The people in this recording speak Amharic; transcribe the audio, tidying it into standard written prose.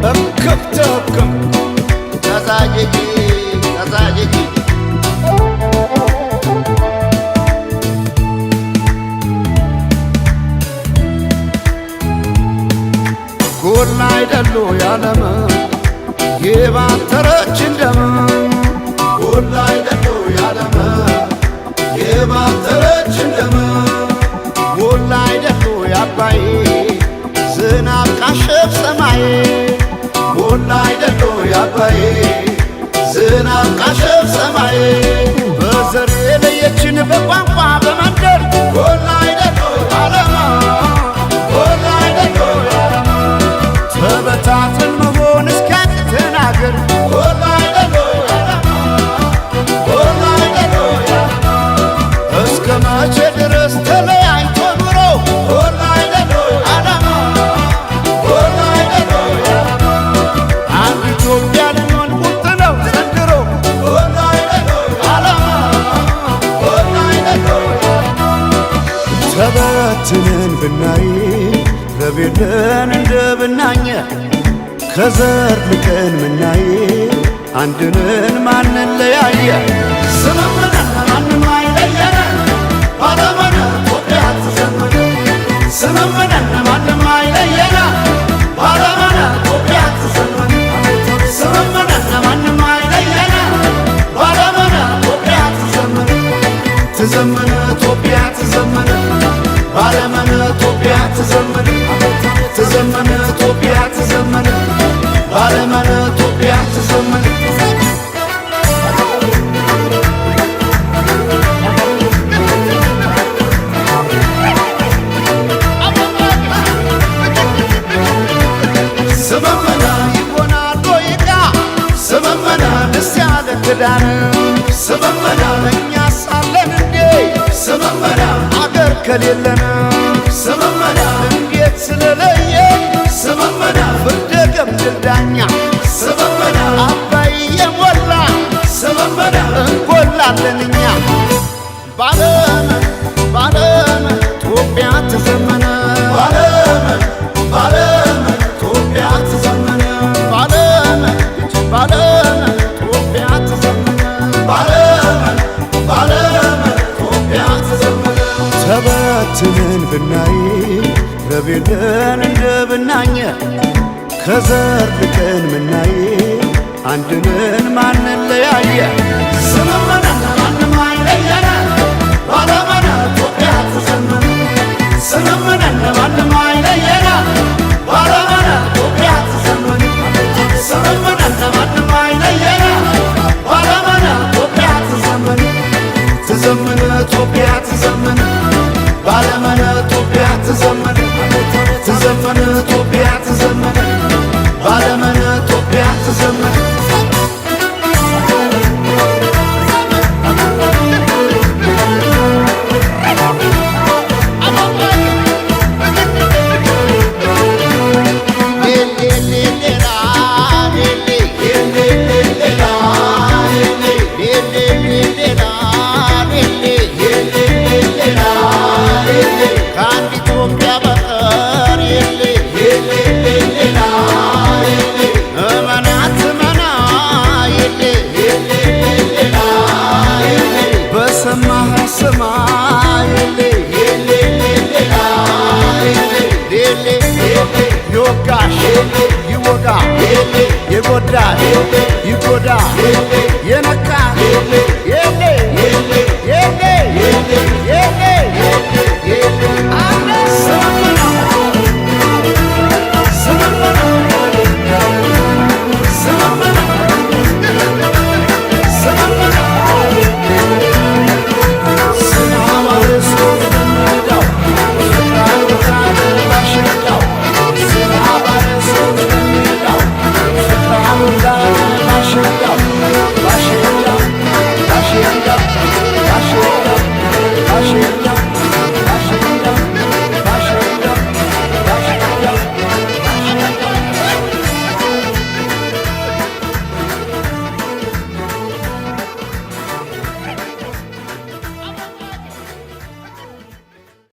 እክብትክም ተዛጅጂ ተዛጅጂ ጎላ አይደሉ ያለም የባተረች እንደም ጎላ አይደሉ ያለም የባተረች እንደም ጎላ አይደሉ ያባይ ዝናብ ካሸፍ ሰማይ ጎላ አይደሉ ያባይ ዝናብ ካሸፍ ሰማይ በዘር የለየችን በቋንቋ በመንደር ጎላ አይደሉ ያለማ ጎላ አይደሉ ያለማ ተበታትን መሆን እስኪያቅተን አገር ጎላ አይደሉ ያለማ ጎላ አይደሉ ያለማ እስከ መቼ ድረስ ተለያይቶ ኑሮ ጎላ አይደሉ ያለማ ጎላ አይደሉ ያለማ አንድ ኢትዮጵያ ልንሆን ቁርጥ ነው ዘንድሮ ጎላ አይደሉ ያለማ ጎላ አይደሉ ያለማ ተበትነን ብናይ ረቤለን እንደ ብናኘ ከዘር ልቀን ምናይ አንድነን ማንን ለያየ ስምምነን ማንም አይለየነ ባለመነ ኢትዮጵያ ትዘምነ ስምምነን ማንም አይለየነ ባለመነ ኢትዮጵያ ትዘምነ ስምምነን ማንም አይለየነ ባለመነ ኢትዮጵያ ትዘምነ ትዘምነ ኢትዮጵያ ትዘምነ ባለመነ ኢትዮጵያ ትዘምነ ትዘምነ ኢትዮጵያ ትዘምነ ባለመነ ኢትዮጵያ ትዘምነ ስመመና ይሆናል ዶይቃ ስመመና ደስ ያለ ክዳን ስመመና እኛ ሳለን እንዴ ስመመና አገር ከሌለን ስመመና እንዴት ስለለየ ስመመና ፍርደ ገምድል ዳኛ ስመመና አባይ የሞላ ስመመና እንጎላለን እኛ ባለመን ባለመን ኢትዮጵያ ትዘመነ ባለመን ባለመን ኢትዮጵያ ትዘመነ ባለመን ባለመን ኢትዮጵያ ትዘመነ ባለመን ባለመን ኢትዮጵያ ትዘመነ ተበትነን ብናይ ረቤለን እንደ ብናኘ ከዘር ልቀን ምናይ አንድነን ማንን ለያየ ስምምነን ማንም አይለየነ ባለመነ ኢትዮጵያ ትዘመነ ስምምነን ማንም አይለየነ ባለመነ ኢትዮጵያ ትዘመነ ስምምነን ማንም አይለየነ ባለመነ ኢትዮጵያ ትዘመነ ትዘምነ ኢትዮጵያ ትዘምነ ባለመነ ኢትዮጵያ ትዘምነ ትዘምነ ኢትዮጵያ ትዘምነ ባለመነ ኢትዮጵያ ትዘምነ ይወጋ የጎዳ ይጎዳ የነካ የሌ የሌ የሌ